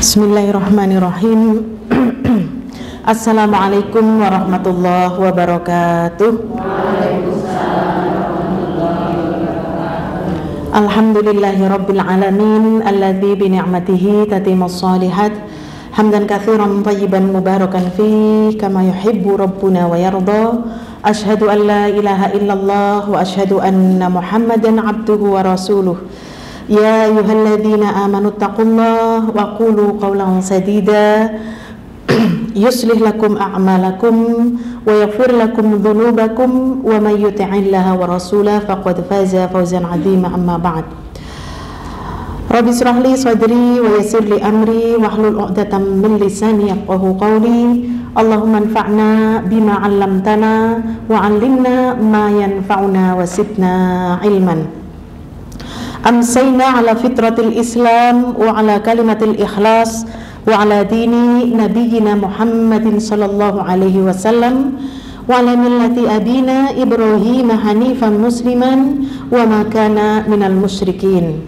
Bismillahirrahmanirrahim. Assalamualaikum warahmatullahi wabarakatuh. Alhamdulillahi rabbil alamin alladzi bi ni'matihi tatimmus shalihat hamdan katsiran thayyiban mubarakan fi kama yuhibbu rabbuna wa yarda. Asyhadu an la ilaha illallah wa asyhadu anna Muhammadan abduhu wa rasuluh. Ya ayyuhalladzina amanu taqullaha wa qulu qawlan sadida yuslih lakum a'malakum wa yaghfir lakum dhunubakum wa may yuti'illaha wa rasulahu faqad faza fawzan 'azima amma ba'd. Rabbi shrah li sadri wa yassir li amri wahlul 'uqdatam min lisani yafqahu qawli. Allahumma anfa'na bima 'allamtana wa 'allimna ma yanfa'una wa zidna ilman. Amsayna ala fitratil Islam wa ala kalimatil ikhlas wa ala dini nabiyyina Muhammadin sallallahu alaihi wasallam wa ala millati abina Ibrahim hanifan musliman wa ma kana minal musyrikin.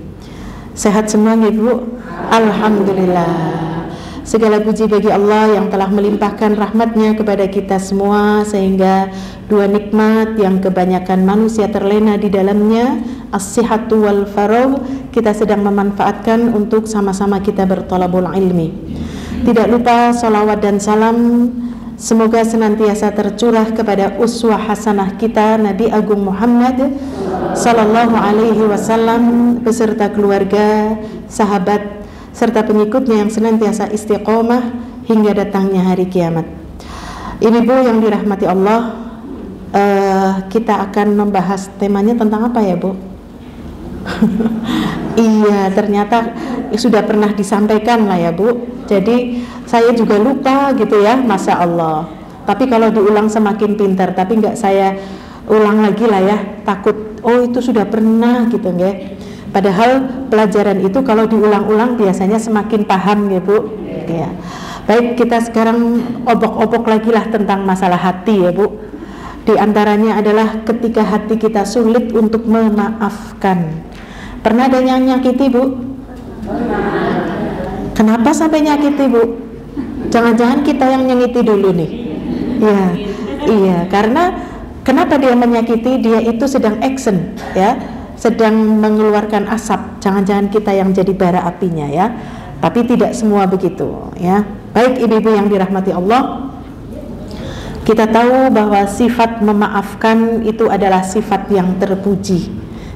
Sehat semua Ibu? Alhamdulillah. Segala puji bagi Allah yang telah melimpahkan rahmatnya kepada kita semua sehingga dua nikmat yang kebanyakan manusia terlena di dalamnya, as-sihhatu wal faragh, kita sedang memanfaatkan untuk sama-sama kita berthalabul ilmi. Tidak lupa salawat dan salam semoga senantiasa tercurah kepada uswah hasanah kita Nabi Agung Muhammad sallallahu alaihi wasallam beserta keluarga, sahabat serta pengikutnya yang senantiasa istiqomah hingga datangnya hari kiamat. Ibu yang dirahmati Allah, kita akan membahas temanya tentang apa ya Bu? Iya, ternyata sudah pernah disampaikan lah ya Bu. Jadi saya juga lupa gitu ya, Masya Allah. Tapi kalau diulang semakin pintar, tapi nggak saya ulang lagi lah ya, takut oh itu sudah pernah gitu nggak. Padahal pelajaran itu kalau diulang-ulang biasanya semakin paham ya Bu. Ya. Baik, kita sekarang obok-obok lagi lah tentang masalah hati ya Bu. Di antaranya adalah ketika hati kita sulit untuk memaafkan. Pernah ada yang nyakiti Bu? Kenapa sampai nyakiti Bu? Jangan-jangan kita yang nyakiti dulu nih. Ya, iya, karena kenapa dia menyakiti? Dia itu sedang action ya, sedang mengeluarkan asap. Jangan-jangan kita yang jadi bara apinya ya. Tapi tidak semua begitu ya. Baik ibu-ibu yang dirahmati Allah, kita tahu bahwa sifat memaafkan itu adalah sifat yang terpuji,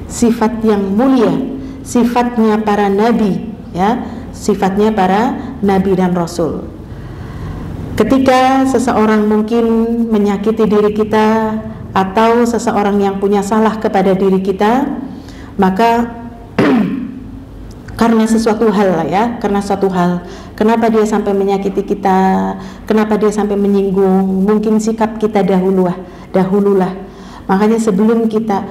sifat yang mulia, sifatnya para nabi ya, sifatnya para nabi dan rasul. Ketika seseorang mungkin menyakiti diri kita atau seseorang yang punya salah kepada diri kita, maka karena sesuatu hal lah ya, karena suatu hal, kenapa dia sampai menyakiti kita, kenapa dia sampai menyinggung, mungkin sikap kita dahululah. Makanya sebelum kita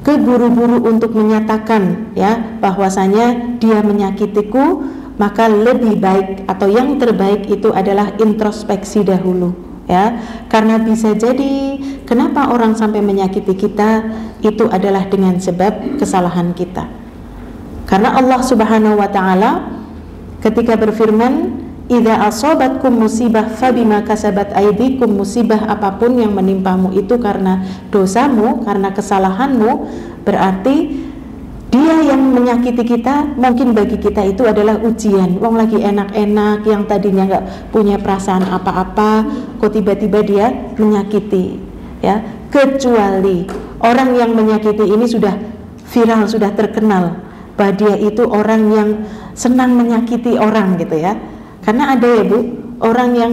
keburu-buru untuk menyatakan ya bahwasanya dia menyakitiku, maka lebih baik atau yang terbaik itu adalah introspeksi dahulu ya, karena bisa jadi kenapa orang sampai menyakiti kita itu adalah dengan sebab kesalahan kita. Karena Allah Subhanahu wa taala ketika berfirman, "Idza asabatkum musibah fabima kasabat aydikum", musibah apapun yang menimpamu itu karena dosamu, karena kesalahanmu, berarti dia yang menyakiti kita, mungkin bagi kita itu adalah ujian. Wong lagi enak-enak, yang tadinya nggak punya perasaan apa-apa, kok tiba-tiba dia menyakiti ya. Kecuali orang yang menyakiti ini sudah viral, sudah terkenal bahwa dia itu orang yang senang menyakiti orang gitu ya. Karena ada ya Bu, orang yang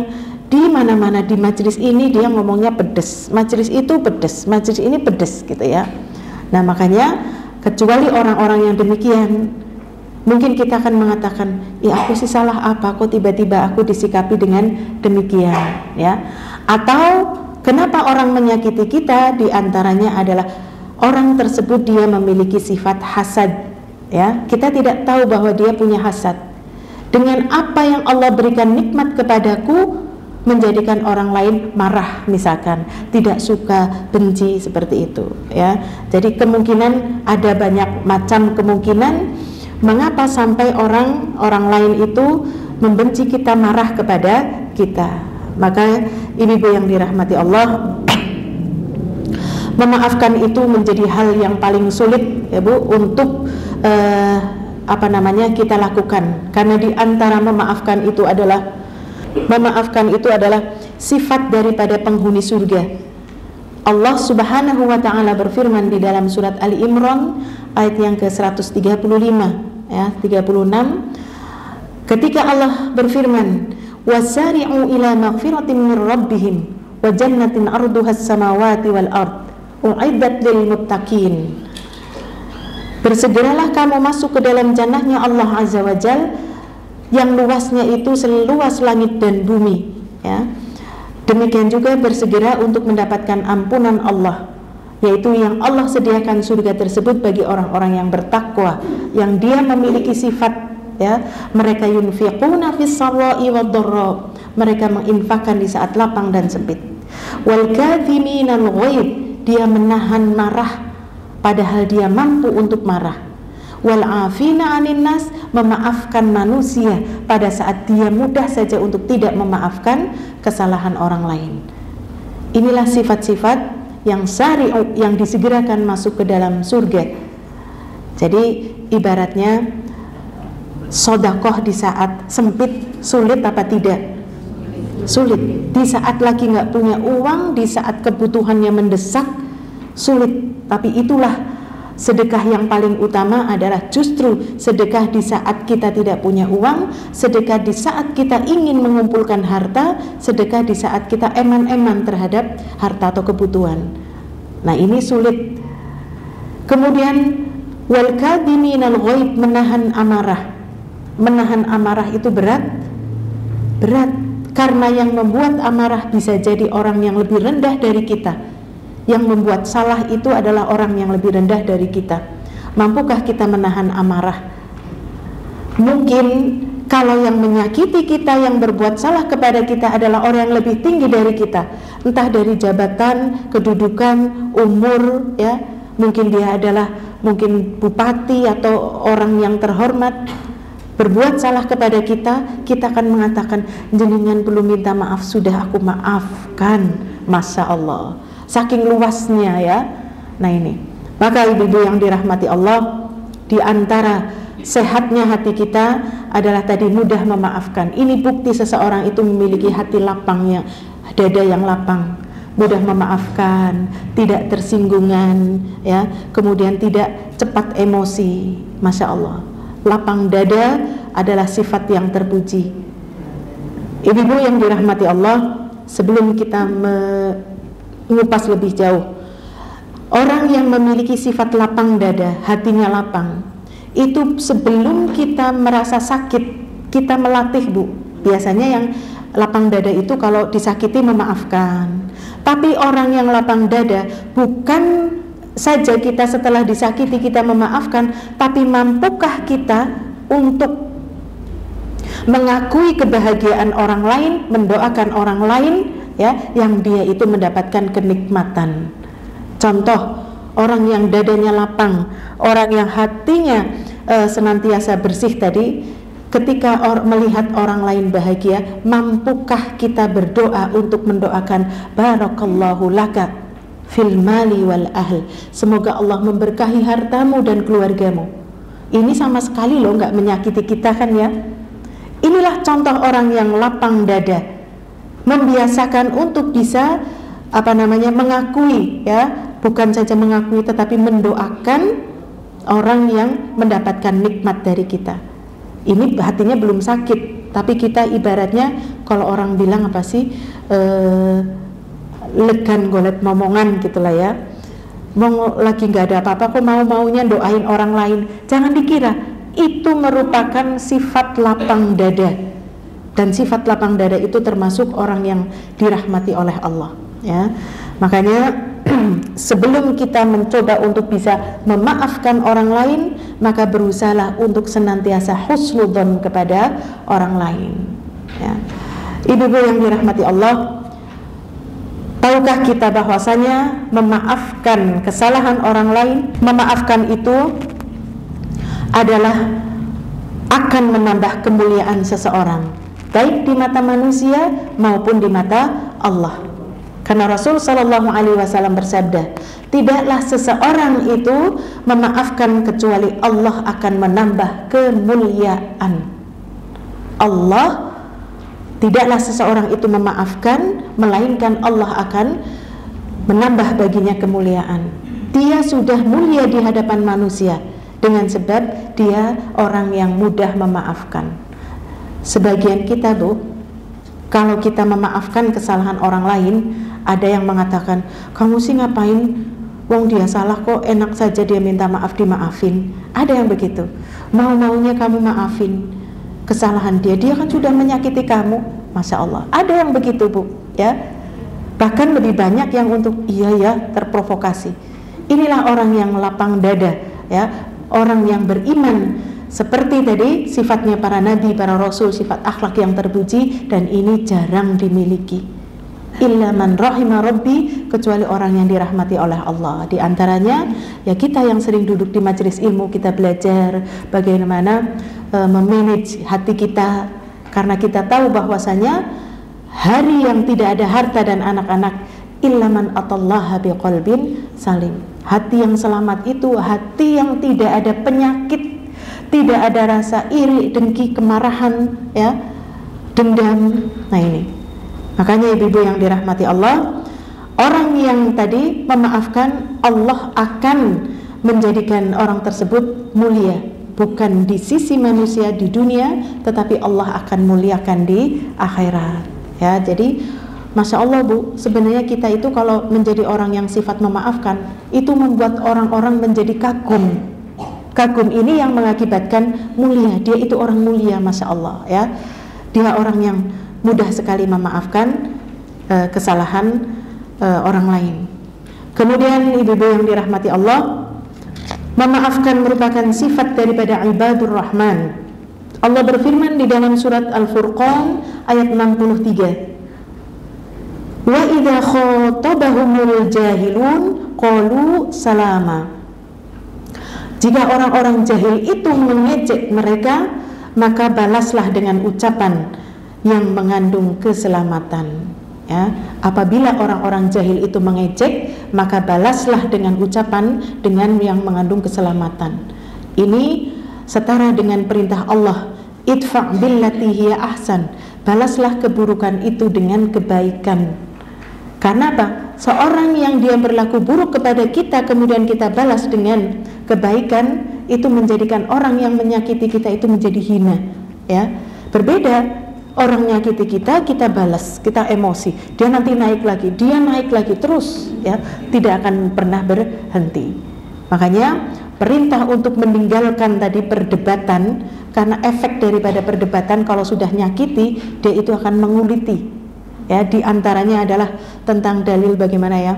di mana-mana di majelis ini dia ngomongnya pedes, majelis itu pedes, majelis ini pedes gitu ya. Nah makanya kecuali orang-orang yang demikian, mungkin kita akan mengatakan, ya aku sih salah apa kok tiba-tiba aku disikapi dengan demikian ya. Atau kenapa orang menyakiti kita? Di antaranya adalah orang tersebut dia memiliki sifat hasad ya. Kita tidak tahu bahwa dia punya hasad. Dengan apa yang Allah berikan nikmat kepadaku, menjadikan orang lain marah misalkan, tidak suka, benci, seperti itu ya. Jadi kemungkinan ada banyak macam kemungkinan mengapa sampai orang lain itu membenci kita, marah kepada kita. Maka ibu-ibu yang dirahmati Allah, memaafkan itu menjadi hal yang paling sulit ya Bu untuk kita lakukan, karena di antara memaafkan itu adalah sifat daripada penghuni surga. Allah Subhanahu wa taala berfirman di dalam surat Ali Imran ayat yang ke-135 ya, 36, ketika Allah berfirman, wasari'u ila maghfiratin min rabbihim wa jannatin arduhas samawati wal ard u'iddat lil muttaqin. Bersegeralah kamu masuk ke dalam jannahnya Allah Azza wa Jal yang luasnya itu seluas langit dan bumi ya. Demikian juga bersegera untuk mendapatkan ampunan Allah, yaitu yang Allah sediakan surga tersebut bagi orang-orang yang bertakwa, yang dia memiliki sifat ya, mereka yunfiquna fis sarra'i wad dharra, mereka menginfakkan di saat lapang dan sempit. Wal kadhiminal ghaid, dia menahan marah padahal dia mampu untuk marah. Wal afina 'anin nas, memaafkan manusia pada saat dia mudah saja untuk tidak memaafkan kesalahan orang lain. Inilah sifat-sifat yang syari'u, yang disegerakan masuk ke dalam surga. Jadi ibaratnya sedekah di saat sempit sulit apa tidak? Sulit. Di saat lagi nggak punya uang, di saat kebutuhannya mendesak, sulit. Tapi itulah sedekah yang paling utama adalah justru sedekah di saat kita tidak punya uang, sedekah di saat kita ingin mengumpulkan harta, sedekah di saat kita eman-eman terhadap harta atau kebutuhan. Nah, ini sulit. Kemudian wal kadhiminal ghaid, menahan amarah. Menahan amarah itu berat karena yang membuat amarah bisa jadi orang yang lebih rendah dari kita. Yang membuat salah itu adalah orang yang lebih rendah dari kita. Mampukah kita menahan amarah? Mungkin kalau yang menyakiti kita, yang berbuat salah kepada kita adalah orang yang lebih tinggi dari kita, entah dari jabatan, kedudukan, umur ya, mungkin dia adalah bupati atau orang yang terhormat, berbuat salah kepada kita, kita akan mengatakan, jenengan perlu minta maaf, sudah aku maafkan. Masya Allah, saking luasnya ya. Nah ini, maka ibu-ibu yang dirahmati Allah, di antara sehatnya hati kita adalah tadi mudah memaafkan. Ini bukti seseorang itu memiliki hati lapangnya, dada yang lapang, mudah memaafkan, tidak tersinggungan ya, kemudian tidak cepat emosi. Masya Allah, lapang dada adalah sifat yang terpuji. Ibu-ibu yang dirahmati Allah, sebelum kita mengupas lebih jauh, orang yang memiliki sifat lapang dada, hatinya lapang, itu sebelum kita merasa sakit, kita melatih Bu. Biasanya yang lapang dada itu kalau disakiti memaafkan. Tapi orang yang lapang dada, bukan saja kita setelah disakiti kita memaafkan, tapi mampukah kita untuk mengakui kebahagiaan orang lain, mendoakan orang lain ya, yang dia itu mendapatkan kenikmatan. Contoh, orang yang dadanya lapang, orang yang hatinya senantiasa bersih tadi, ketika melihat orang lain bahagia, mampukah kita berdoa untuk mendoakan barakallahu laka fil mali wal ahl, semoga Allah memberkahi hartamu dan keluargamu. Ini sama sekali loh nggak menyakiti kita kan ya. Inilah contoh orang yang lapang dada, membiasakan untuk bisa mengakui ya, bukan saja mengakui tetapi mendoakan orang yang mendapatkan nikmat dari kita. Ini hatinya belum sakit, tapi kita ibaratnya kalau orang bilang apa sih, legan golet momongan gitulah ya. Mau lagi nggak ada apa-apa kok mau-maunya doain orang lain. Jangan dikira itu merupakan sifat lapang dada, dan sifat lapang dada itu termasuk orang yang dirahmati oleh Allah ya. Makanya sebelum kita mencoba untuk bisa memaafkan orang lain, maka berusahalah untuk senantiasa husnudzon kepada orang lain ya. Ibu-ibu yang dirahmati Allah, tahukah kita bahwasanya memaafkan kesalahan orang lain, memaafkan itu adalah akan menambah kemuliaan seseorang, baik di mata manusia maupun di mata Allah. Karena Rasul Shallallahu Alaihi Wasallam bersabda, tidaklah seseorang itu memaafkan kecuali Allah akan menambah kemuliaan. Allah, tidaklah seseorang itu memaafkan, melainkan Allah akan menambah baginya kemuliaan. Dia sudah mulia di hadapan manusia dengan sebab dia orang yang mudah memaafkan. Sebagian kita, Bu, kalau kita memaafkan kesalahan orang lain, ada yang mengatakan, kamu sih ngapain, wong dia salah kok, enak saja dia minta maaf dimaafin. Ada yang begitu, mau-maunya kamu maafin kesalahan dia, dia kan sudah menyakiti kamu. Masya Allah, ada yang begitu, Bu, ya. Bahkan lebih banyak yang untuk iya ya, terprovokasi. Inilah orang yang lapang dada, ya, orang yang beriman. Seperti tadi sifatnya para nabi, para rasul, sifat akhlak yang terpuji, dan ini jarang dimiliki. Illa man rahima rabbi, kecuali orang yang dirahmati oleh Allah. Di antaranya ya kita yang sering duduk di majelis ilmu, kita belajar bagaimana memanage hati kita, karena kita tahu bahwasanya hari yang tidak ada harta dan anak-anak, illa man atallaha biqalbin salim. Hati yang selamat itu hati yang tidak ada penyakit, tidak ada rasa iri, dengki, kemarahan, ya, dendam. Nah ini, makanya ibu-ibu yang dirahmati Allah, orang yang tadi memaafkan, Allah akan menjadikan orang tersebut mulia, bukan di sisi manusia di dunia, tetapi Allah akan muliakan di akhirat. Ya, jadi Masya Allah, Bu, sebenarnya kita itu kalau menjadi orang yang sifat memaafkan, itu membuat orang-orang menjadi kagum. Kagum ini yang mengakibatkan mulia. Dia itu orang mulia, Masya Allah, ya. Dia orang yang mudah sekali memaafkan kesalahan orang lain. Kemudian ibu-ibu yang dirahmati Allah, memaafkan merupakan sifat daripada ibadur rahman. Allah berfirman di dalam surat Al-Furqan ayat 63, wa idza khatabahumul jahilun qalu salama. Jika orang-orang jahil itu mengejek mereka, maka balaslah dengan ucapan yang mengandung keselamatan. Ya, apabila orang-orang jahil itu mengejek, maka balaslah dengan ucapan dengan yang mengandung keselamatan. Ini setara dengan perintah Allah, idfa' billati hiya ahsan. Balaslah keburukan itu dengan kebaikan. Karena apa? Seorang yang dia berlaku buruk kepada kita, kemudian kita balas dengan kebaikan, itu menjadikan orang yang menyakiti kita itu menjadi hina. Ya, berbeda, orang nyakiti kita, kita balas, kita emosi, dia nanti naik lagi, dia naik lagi terus, ya, tidak akan pernah berhenti. Makanya perintah untuk meninggalkan tadi perdebatan, karena efek daripada perdebatan kalau sudah nyakiti, dia itu akan menguliti. Ya, di antaranya adalah tentang dalil bagaimana ya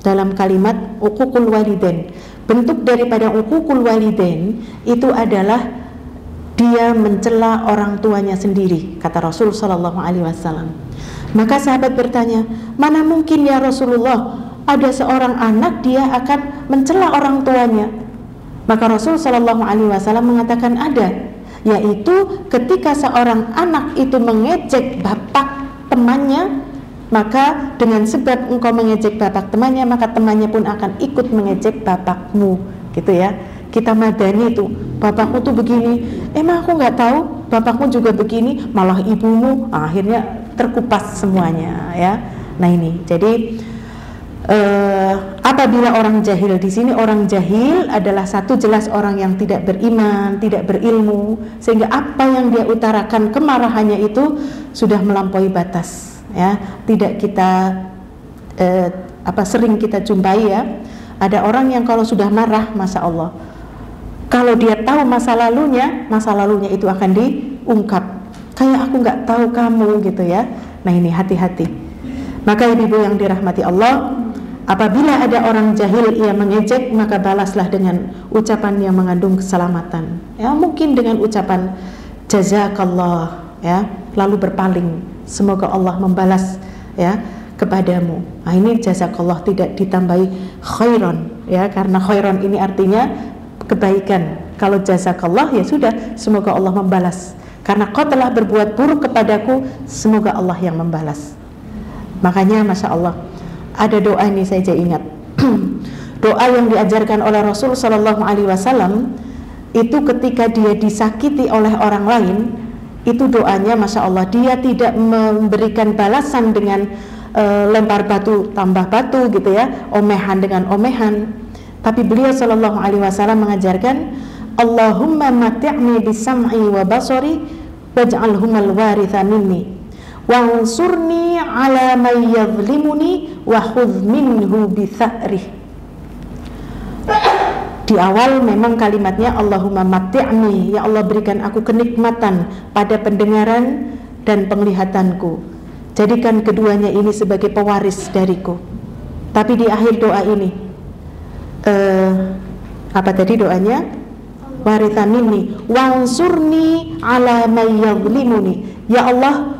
dalam kalimat uququl walidain. Bentuk daripada uququl walidain itu adalah dia mencela orang tuanya sendiri, kata Rasul Shallallahu Alaihi Wasallam. Maka sahabat bertanya, mana mungkin ya Rasulullah ada seorang anak dia akan mencela orang tuanya? Maka Rasul Shallallahu Alaihi Wasallam mengatakan ada, yaitu ketika seorang anak itu mengejek bapak temannya, maka dengan sebab engkau mengejek bapak temannya, maka temannya pun akan ikut mengejek bapakmu, gitu ya. Kita madani itu, bapakmu tuh begini, emang aku nggak tahu bapakmu juga begini, malah ibumu, akhirnya terkupas semuanya, ya. Nah ini, jadi apabila orang jahil di sini, orang jahil adalah satu jelas orang yang tidak beriman, tidak berilmu, sehingga apa yang dia utarakan kemarahannya itu sudah melampaui batas, ya. Tidak kita sering kita jumpai ya. Ada orang yang kalau sudah marah, Masya Allah, kalau dia tahu masa lalunya itu akan diungkap. Kayak aku nggak tahu kamu, gitu ya. Nah ini hati-hati. Maka ibu yang dirahmati Allah, apabila ada orang jahil ia mengejek, maka balaslah dengan ucapan yang mengandung keselamatan. Ya, mungkin dengan ucapan jazakallah, ya, lalu berpaling, semoga Allah membalas ya kepadamu. Nah ini jazakallah tidak ditambahi khairon, ya, karena khairon ini artinya kebaikan, Kalau jazakallah ya sudah, semoga Allah membalas. Karena kau telah berbuat buruk kepadaku, semoga Allah yang membalas. Makanya Masya Allah, ada doa ini saya ingat. Doa yang diajarkan oleh Rasul Sallallahu Alaihi Wasallam itu ketika dia disakiti oleh orang lain, itu doanya Masya Allah, dia tidak memberikan balasan dengan lempar batu tambah batu gitu ya, omehan dengan omehan, tapi beliau Sallallahu Alaihi Wasallam mengajarkan, Allahumma mati'ni bisam'i wa basari waj'alhumal waritha minni wansurni ala man yadhlimuni wa khudh minhu bi tha'rih. Di awal memang kalimatnya Allahumma mati'ni, ya Allah berikan aku kenikmatan pada pendengaran dan penglihatanku, jadikan keduanya ini sebagai pewaris dariku. Tapi di akhir doa ini apa tadi doanya? Waritha minni wansurni ala man yadhlimuni, ya Allah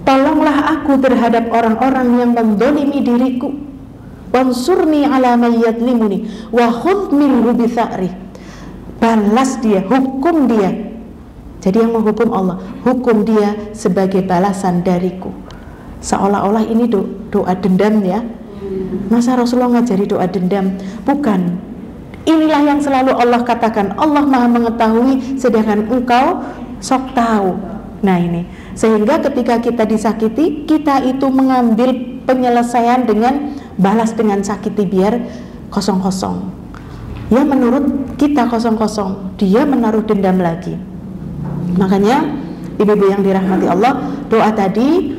tolonglah aku terhadap orang-orang yang mendolimi diriku. Wansurni ala man yadhlimuni wa khudh minhu bi tha'rih, balas dia, hukum dia. Jadi yang menghukum Allah, hukum dia sebagai balasan dariku. Seolah-olah ini doa dendam ya. Masa Rasulullah ngajari doa dendam? Bukan. Inilah yang selalu Allah katakan, Allah Maha mengetahui sedangkan engkau sok tahu. Nah ini, sehingga ketika kita disakiti, kita itu mengambil penyelesaian dengan balas dengan sakiti biar kosong-kosong. Ya menurut kita kosong-kosong, dia menaruh dendam lagi. Makanya ibu-ibu yang dirahmati Allah, doa tadi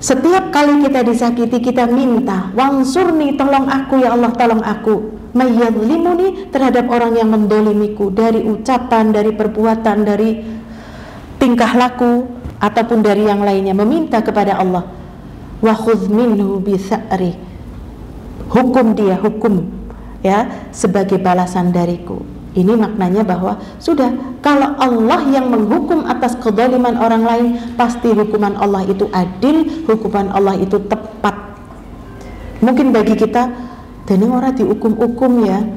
setiap kali kita disakiti kita minta, wansurni, tolong aku ya Allah, tolong aku, mayyadlimuni, terhadap orang yang mendolimiku, dari ucapan, dari perbuatan, dari tingkah laku ataupun dari yang lainnya, meminta kepada Allah. Wa khudh minhu bi tha'ri, hukum dia, hukum ya sebagai balasan dariku. Ini maknanya bahwa sudah, kalau Allah yang menghukum atas kezaliman orang lain, pasti hukuman Allah itu adil, hukuman Allah itu tepat. Mungkin bagi kita, dan orang dihukum-hukum ya,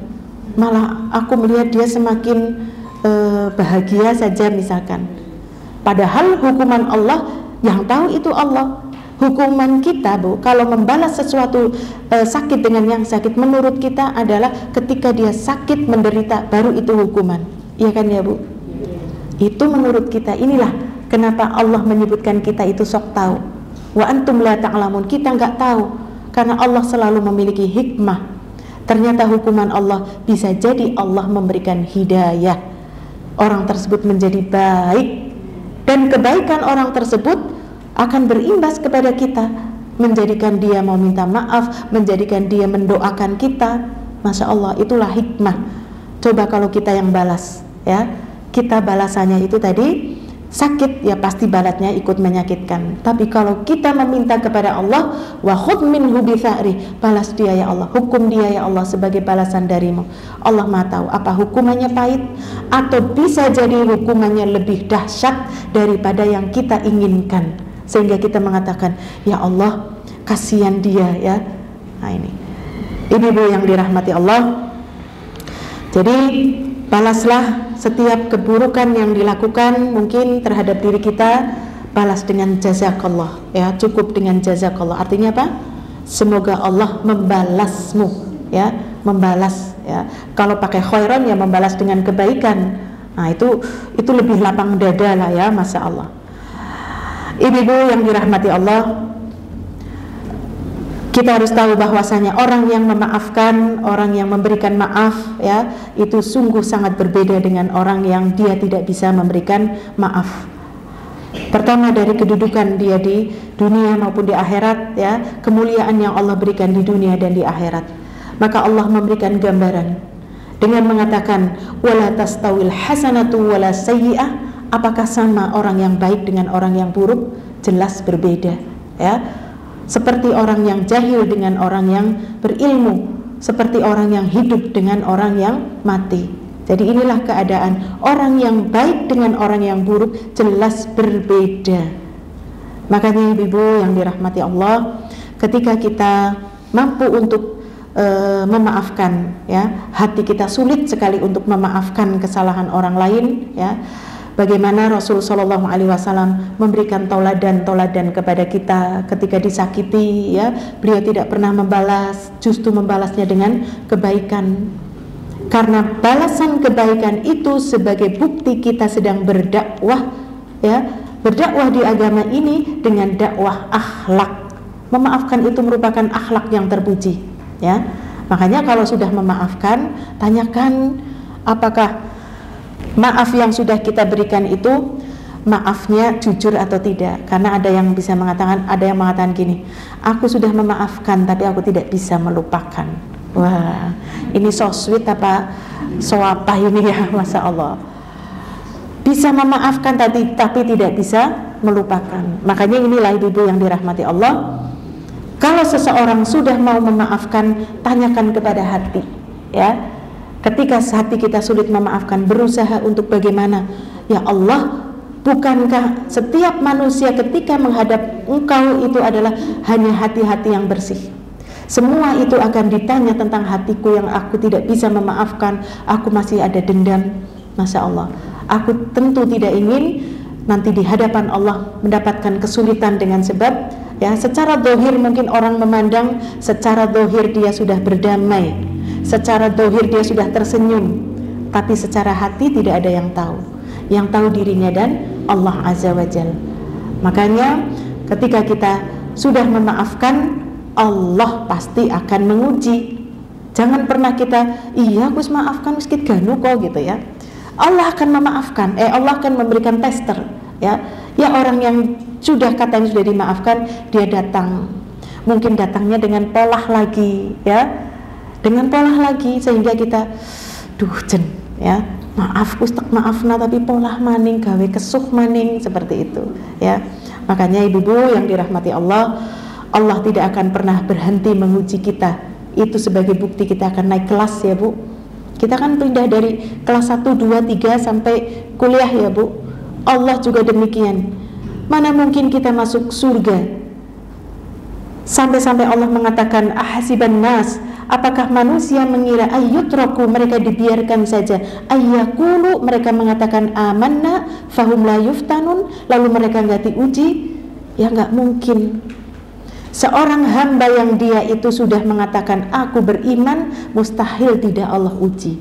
malah aku melihat dia semakin bahagia saja misalkan. Padahal hukuman Allah yang tahu itu Allah. Hukuman kita Bu, kalau membalas sesuatu sakit dengan yang sakit, menurut kita adalah ketika dia sakit menderita, baru itu hukuman. Iya kan ya Bu? Itu menurut kita. Inilah kenapa Allah menyebutkan kita itu sok tahu. Wa antum la ta'lamun, kita nggak tahu, karena Allah selalu memiliki hikmah. Ternyata hukuman Allah bisa jadi Allah memberikan hidayah, orang tersebut menjadi baik, dan kebaikan orang tersebut akan berimbas kepada kita, menjadikan dia mau minta maaf, menjadikan dia mendoakan kita. Masya Allah, itulah hikmah. Coba kalau kita yang balas ya, kita balasannya itu tadi sakit, ya pasti balasnya ikut menyakitkan. Tapi kalau kita meminta kepada Allah, wa khudh minhu bi tha'ri, balas dia ya Allah, hukum dia ya Allah sebagai balasan darimu. Allah Maha tahu apa hukumannya pahit, atau bisa jadi hukumannya lebih dahsyat daripada yang kita inginkan, sehingga kita mengatakan, ya Allah kasihan dia ya. Nah ini ibu-ibu yang dirahmati Allah, jadi balaslah setiap keburukan yang dilakukan mungkin terhadap diri kita, balas dengan jazakallah ya, cukup dengan jazakallah. Artinya apa? Semoga Allah membalasmu ya, membalas ya. Kalau pakai khairan ya membalas dengan kebaikan. Nah itu lebih lapang dada lah ya, Masya Allah. Ibu-ibu yang dirahmati Allah, kita harus tahu bahwasanya orang yang memaafkan, orang yang memberikan maaf ya, itu sungguh sangat berbeda dengan orang yang dia tidak bisa memberikan maaf. Pertama dari kedudukan dia di dunia maupun di akhirat ya, kemuliaan yang Allah berikan di dunia dan di akhirat. Maka Allah memberikan gambaran dengan mengatakan, wala tastawil hasanatu wala sayyi'ah, apakah sama orang yang baik dengan orang yang buruk? Jelas berbeda ya. Seperti orang yang jahil dengan orang yang berilmu, seperti orang yang hidup dengan orang yang mati. Jadi inilah keadaan orang yang baik dengan orang yang buruk, jelas berbeda. Makanya ibu-ibu yang dirahmati Allah, ketika kita mampu untuk memaafkan, ya. Hati kita sulit sekali untuk memaafkan kesalahan orang lain, ya. Bagaimana Rasul Shallallahu Alaihi Wasallam memberikan tauladan kepada kita ketika disakiti, ya. Beliau tidak pernah membalas, justru membalasnya dengan kebaikan. Karena balasan kebaikan itu sebagai bukti kita sedang berdakwah, ya. Berdakwah di agama ini dengan dakwah akhlak. Memaafkan itu merupakan akhlak yang terpuji, ya. Makanya kalau sudah memaafkan, tanyakan apakah maaf yang sudah kita berikan itu maafnya jujur atau tidak. Karena ada yang mengatakan gini, aku sudah memaafkan tapi aku tidak bisa melupakan. Wah, ini so sweet apa so apa ini ya, Masya Allah. Bisa memaafkan tapi tidak bisa melupakan. Makanya inilah ibu-ibu yang dirahmati Allah, kalau seseorang sudah mau memaafkan, tanyakan kepada hati, ya. Ketika hati kita sulit memaafkan, berusaha untuk bagaimana, ya Allah, bukankah setiap manusia ketika menghadap Engkau itu adalah hanya hati-hati yang bersih? Semua itu akan ditanya tentang hatiku yang aku tidak bisa memaafkan, aku masih ada dendam. Masya Allah, aku tentu tidak ingin nanti di hadapan Allah mendapatkan kesulitan dengan sebab, ya, secara dohir mungkin orang memandang, secara dohir dia sudah berdamai, secara dohir dia sudah tersenyum, tapi secara hati tidak ada yang tahu. Yang tahu dirinya dan Allah Azza wa Jalla. Makanya ketika kita sudah memaafkan, Allah pasti akan menguji. Jangan pernah kita, iya aku maafkan meski ganu kok, gitu ya. Allah akan memaafkan, Allah akan memberikan tester, ya. Ya, orang yang katanya sudah dimaafkan, dia datang, mungkin datangnya dengan polah lagi, ya, dengan polah lagi, sehingga kita, ya, maaf Ustaz, maafna tapi polah maning, gawe kesuh maning, seperti itu, ya. Makanya ibu-ibu yang dirahmati Allah, Allah tidak akan pernah berhenti menguji kita. Itu sebagai bukti kita akan naik kelas, ya Bu. Kita kan pindah dari kelas 1, 2, 3 sampai kuliah, ya Bu. Allah juga demikian. Mana mungkin kita masuk surga sampai-sampai Allah mengatakan ahasiban nas, apakah manusia mengira ayyutraku, mereka dibiarkan saja, ayyakulu, mereka mengatakan amanna fahum la yuftanun, lalu mereka enggak diuji? Ya enggak mungkin. Seorang hamba yang dia itu sudah mengatakan aku beriman, mustahil tidak Allah uji.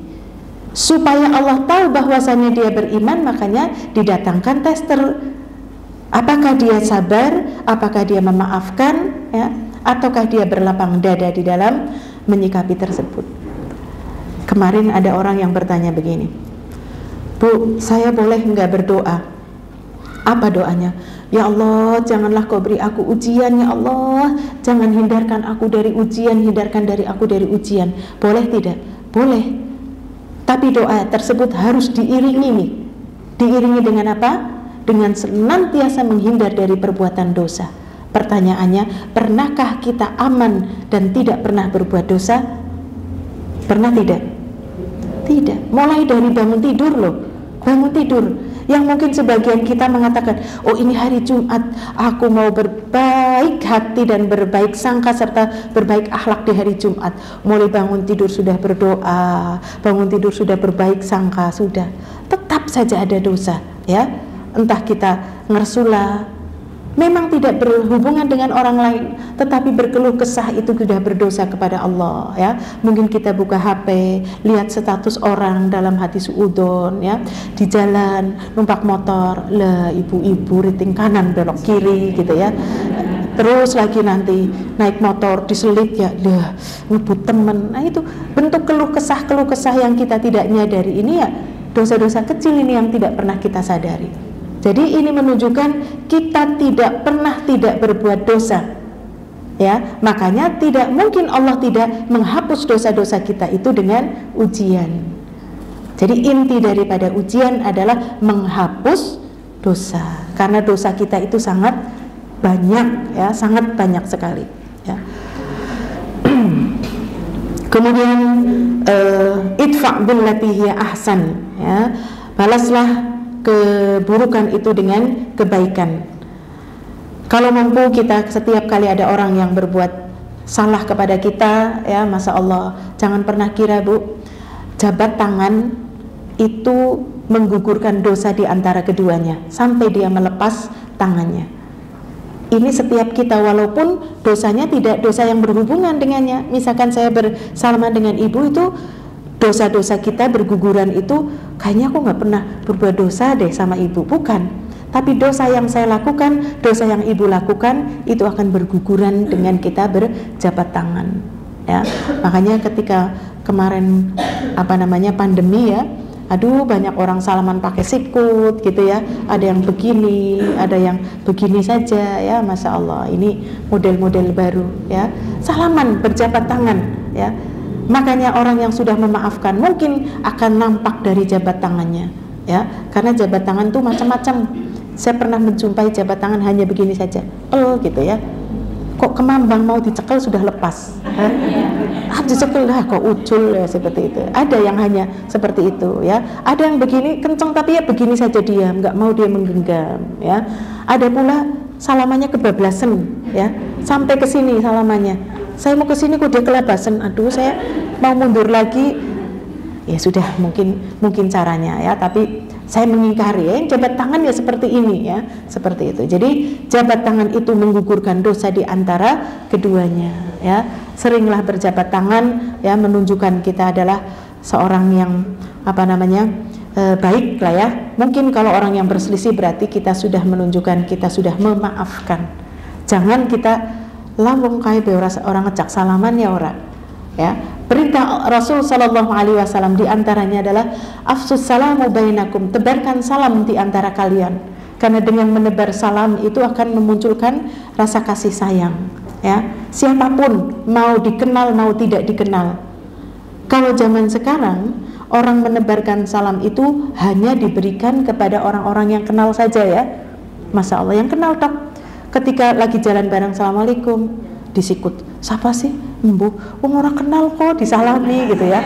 Supaya Allah tahu bahwasannya dia beriman, makanya didatangkan tester. Apakah dia sabar, apakah dia memaafkan, ya, ataukah dia berlapang dada di dalam menyikapi tersebut. Kemarin ada orang yang bertanya begini, Bu, saya boleh enggak berdoa? Apa doanya? Ya Allah, janganlah kau beri aku ujian, ya Allah, jangan hindarkan aku dari ujian, hindarkan dari aku dari ujian. Boleh tidak? Boleh. Tapi doa tersebut harus diiringi dengan apa? Dengan senantiasa menghindar dari perbuatan dosa. Pertanyaannya, pernahkah kita aman dan tidak pernah berbuat dosa? Pernah tidak? Tidak. Mulai dari bangun tidur loh, bangun tidur. Yang mungkin sebagian kita mengatakan, oh ini hari Jumat, aku mau berbaik hati dan berbaik sangka serta berbaik akhlak di hari Jumat. Mulai bangun tidur sudah berdoa, bangun tidur sudah berbaik sangka, sudah. Tetap saja ada dosa, ya. Entah kita ngersula, memang tidak berhubungan dengan orang lain, tetapi berkeluh kesah itu sudah berdosa kepada Allah, ya. Mungkin kita buka HP, lihat status orang dalam hati suudon, ya, di jalan numpak motor, lah ibu-ibu riting kanan belok kiri, gitu ya. Terus lagi nanti naik motor diselit, ya, lah ngebut temen. Nah itu bentuk keluh kesah yang kita tidak nyadari. Ini ya dosa-dosa kecil ini yang tidak pernah kita sadari. Jadi ini menunjukkan kita tidak pernah tidak berbuat dosa, ya. Makanya tidak mungkin Allah tidak menghapus dosa-dosa kita itu dengan ujian. Jadi inti daripada ujian adalah menghapus dosa, karena dosa kita itu sangat banyak, ya, sangat banyak sekali, ya. Kemudian idfa' billati hiya ahsan, ya, balaslah keburukan itu dengan kebaikan. Kalau mampu kita setiap kali ada orang yang berbuat salah kepada kita, ya, Masya Allah, jangan pernah kira Bu, jabat tangan itu menggugurkan dosa di antara keduanya sampai dia melepas tangannya. Ini setiap kita, walaupun dosanya tidak dosa yang berhubungan dengannya. Misalkan saya bersalaman dengan ibu, itu dosa-dosa kita berguguran itu kayaknya aku nggak pernah berbuat dosa deh sama ibu, bukan. Tapi dosa yang saya lakukan, dosa yang ibu lakukan itu akan berguguran dengan kita berjabat tangan, ya. Makanya ketika kemarin pandemi, ya, aduh, banyak orang salaman pakai sikut gitu ya, ada yang begini, ada yang begini saja, ya, Masya Allah, ini model-model baru, ya, salaman berjabat tangan, ya. Makanya orang yang sudah memaafkan mungkin akan nampak dari jabat tangannya, ya, karena jabat tangan itu macam-macam. Saya pernah menjumpai jabat tangan hanya begini saja, gitu ya, kok kemambang mau dicekel sudah lepas, dicekel lah kok ucul, ya, seperti itu. Ada yang hanya seperti itu, ya. Ada yang begini kenceng tapi ya begini saja diam, nggak mau dia menggenggam, ya. Ada pula salamannya kebablasan, ya, sampai ke sini salamannya. Saya mau ke sini kok dia kelabasan, aduh saya mau mundur lagi, ya sudah, mungkin caranya, ya, tapi saya mengingkari, ya, jabat tangan ya seperti ini, ya, seperti itu. Jadi jabat tangan itu menggugurkan dosa di antara keduanya, ya. Seringlah berjabat tangan, ya, menunjukkan kita adalah seorang yang baik lah, ya. Mungkin kalau orang yang berselisih berarti kita sudah menunjukkan kita sudah memaafkan. Jangan kita lawong kayak orang ngecak salaman, ya, orang, ya. Perintah Rasul Sallallahu Alaihi Wasallam diantaranya adalah afsus salamu bainakum, tebarkan salam di antara kalian, karena dengan menebar salam itu akan memunculkan rasa kasih sayang, ya. Siapapun, mau dikenal mau tidak dikenal. Kalau zaman sekarang orang menebarkan salam itu hanya diberikan kepada orang-orang yang kenal saja, ya, Masya Allah, yang kenal tak. Ketika lagi jalan bareng, assalamualaikum, disikut, siapa sih? Orang kenal kok disalami, gitu ya.